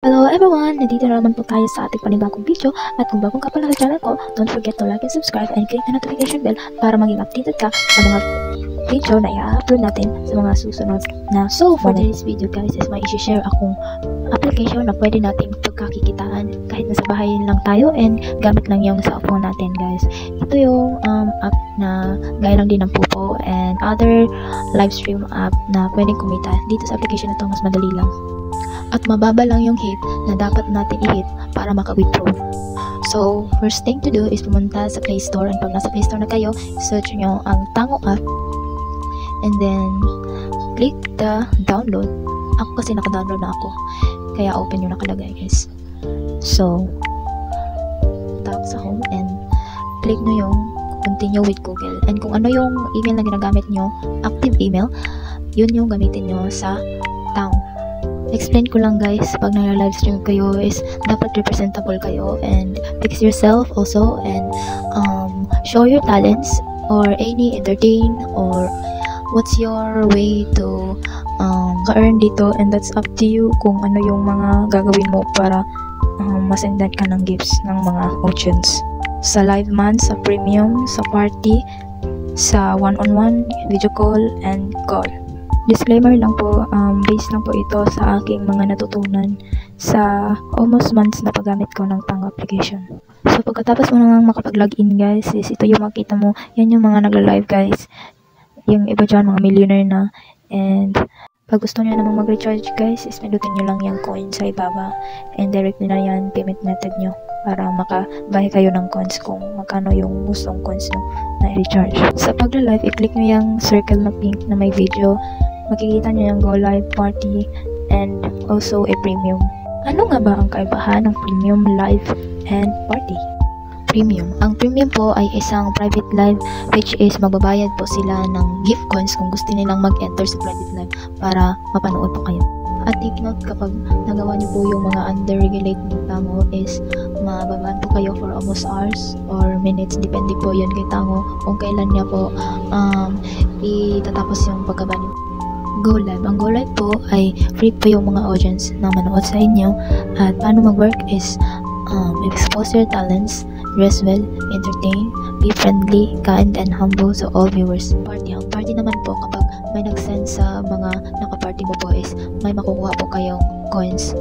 Hello everyone! Nandito na naman po tayo sa ating panibagong video at kung bagong ka pala sa channel ko, don't forget to like and subscribe and click the notification bell para maging updated ka sa mga video na i-upload natin sa mga susunod na. So for this video guys is may i-share akong application na pwede nating pagkakikitaan kahit nasa bahay lang tayo and gamit lang yung sa phone natin guys. Ito yung app na gaya lang din ng Pupo and other live stream app na pwedeng kumita. Dito sa application na to mas madali lang. At mababa lang yung hit na dapat natin i-hit para maka-withdraw. So, first thing to do is pumunta sa Play Store. And pag nasa Play Store na kayo, search nyo ang Tango app. And then, click the download. Ako kasi naka-download na ako. Kaya open yung nakalagay guys. So, tap sa home and click nyo yung continue with Google. And kung ano yung email na ginagamit nyo, active email, yun yung gamitin nyo sa Tango. Explain ko lang guys, pag nag-livestream kayo is dapat representable kayo and fix yourself also and show your talents or any entertain or what's your way to ka-earn dito, and that's up to you kung ano yung mga gagawin mo para masendan ka ng gifts ng mga audience. Sa live man, sa premium, sa party, sa one-on-one, video call, and call. Disclaimer lang po, based lang po ito sa aking mga natutunan sa almost months na paggamit ko ng Tango application. So pagkatapos mo nang makapag-login guys, is ito yung makita mo, yan yung mga nagla-live guys. Yung iba dyan, mga millionaire na. And pag gusto nyo namang mag-recharge guys, is pindutin nyo lang yung coin sa ibaba. And direct nyo na yan payment method nyo para makabuy kayo ng coins kung magkano yung gustong coins nyo na i-recharge. Sa pagla-live, i-click nyo yung circle na pink na may video. Makikita nyo yung Go Live, Party, and also a Premium. Ano nga ba ang kaibahan ng Premium, Live, and Party? Premium. Ang Premium po ay isang private live which is magbabayad po sila ng gift coins kung gusto nilang mag-enter sa private live para mapanood po kayo. At take note, kapag nagawa niyo po yung mga under-regulate ng Tango is mababan po kayo for almost hours or minutes, depende po yun kay Tango kung kailan niya po itatapos yung pagkaban niyo. Go Live. Ang Go Live po ay free po yung mga audience na manood sa inyo, at paano mag-work is expose your talents, dress well, entertain, be friendly, kind, and humble to all viewers. Party. Ang party naman po, kapag may nag-send sa mga nakaparty mo po is may makukuha po kayong coins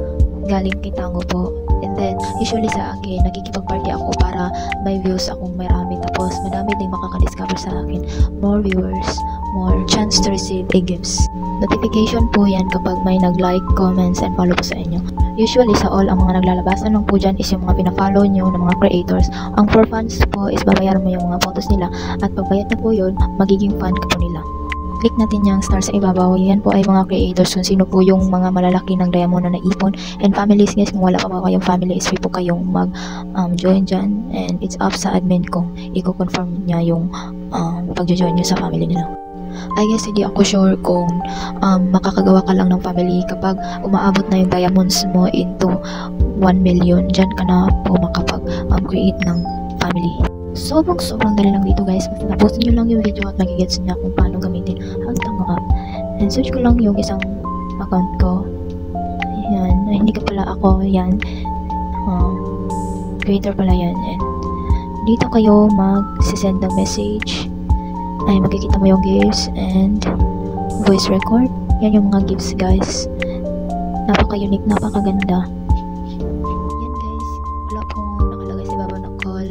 galing kay Tango po. And then, usually sa akin, nakikipag-party ako para may views akong marami. Tapos, madami din makaka-discover sa akin. More viewers, more chance to receive a gifts. Notification po yan kapag may nag-like, comments, and follow po sa inyo. Usually, sa all, ang mga naglalabasan lang po dyan is yung mga pina-follow nyo ng mga creators. Ang for fans po is babayaran mo yung mga photos nila. At pagbayad na po yun, magiging fan ka po nila. Click natin yung star sa ibabaw. Yan po ay mga creators kung sino po yung mga malalaki ng diamond na naipon. And families guys, kung wala pa ba kayong family is free po kayong mag-join dyan. And it's up sa admin kung i-confirm niya yung pag-join nyo sa family nila. I guess hindi ako sure kung makakagawa ka lang ng family kapag umaabot na yung diamonds mo into 1 million. Dyan ka na po makapag-create ng family. Sobrang dali lang dito guys. Basta post nyo lang yung video at magigets nyo kung paano gamitin ang Tango app. And search ko lang yung isang account ko. Ayan. Ay, hindi ka pala ako. Ayan. Creator pala yan. And dito kayo mag-send ng message. Ay, makikita mo yung gifts and voice record. Yan yung mga gifts guys. Napaka-unique, napakaganda. Yan guys. Wala pong nakalagay sa baba ng call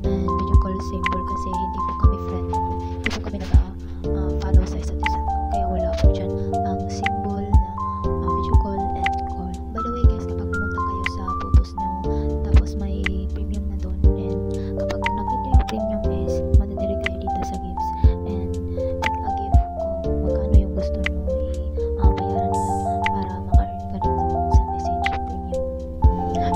and video call symbol kasi hindi po kami friend. Hindi po kami nag-follow sa isa't isa. Kaya wala po dyan ang symbol na video call and call. By the way guys, kapag pumunta kayo sa photos nyo, tapos may premium na doon, and kapag nakita yung premium is madadirect kayo dito sa gifts and pick a gift kung magkano yung gusto nyo bayaran nila para maka-earn ka dito sa message premium.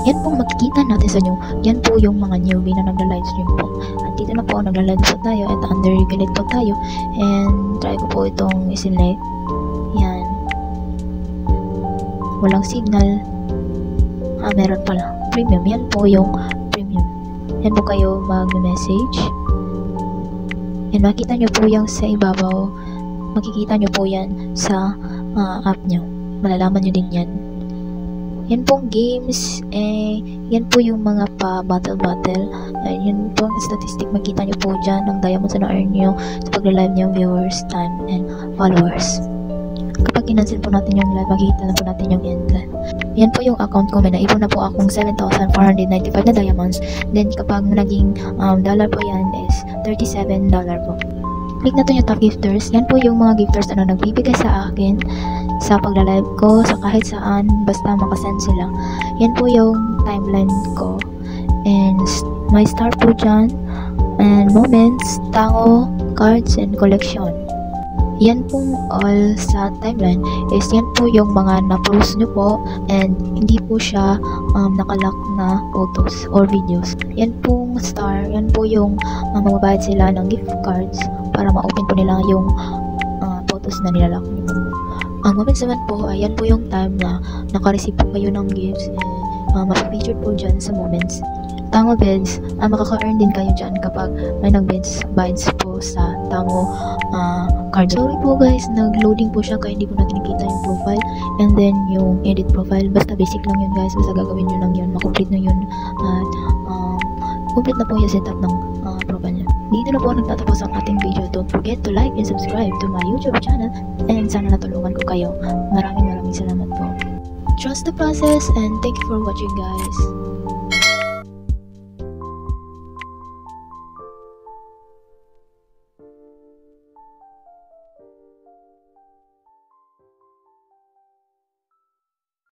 Yan pong makikita natin sa inyo. Yan po yung mga newbie na nagla-livestream po. At dito na po nagla-live po tayo at under-regulate po tayo. And try ko po itong isinlate. Yan. Walang signal. Meron pala. Premium. Yan po yung premium. Yan po kayo mag-message. And makita nyo po yung sa ibabaw. Makikita nyo po yan sa app nyo. Malalaman nyo din yan. Yan pong games, yan po yung mga pa-battle. Yan po ang statistic, makita nyo po dyan ng diamonds na na-earn nyo sa pag-live nyo, viewers, time, and followers. Kapag kinansil po natin yung live, makikita na po natin yung end. Yan po yung account ko, may naipon na po akong 7,495 na diamonds. Then kapag naging dollar po yan is $37 po. Click na to yung top gifters. Yan po yung mga gifters na nagbibigay sa akin sa pagla-live ko, sa kahit saan, basta makasend sila. Yan po yung timeline ko. And my star po dyan. And moments, tango, cards, and collection. Yan pong all sa timeline is yan po yung mga na-post nyo po and hindi po siya nakalock na photos or videos. Yan pong star, yan po yung mababayad sila ng gift cards para ma-open po nila yung photos na nilalock nyo. Ang moments naman po, ayan po yung time na naka-receive po kayo ng gifts and mapapictured po dyan sa moments. Tango beds, makaka-earn din kayo dyan kapag may nag-beds po sa Tango card. Sorry po guys, nag-loading po siya kaya hindi ko na kinikita yung profile and then yung edit profile. Basta basic lang yun guys, basta gagawin nyo lang yun, makomplete na yun at complete na po yung setup ng profile nyo. Dito na po nagtatapos ang ating video. Don't forget to like and subscribe to my YouTube channel and sana natulungan ko kayo. Maraming salamat po. Trust the process and thank you for watching guys.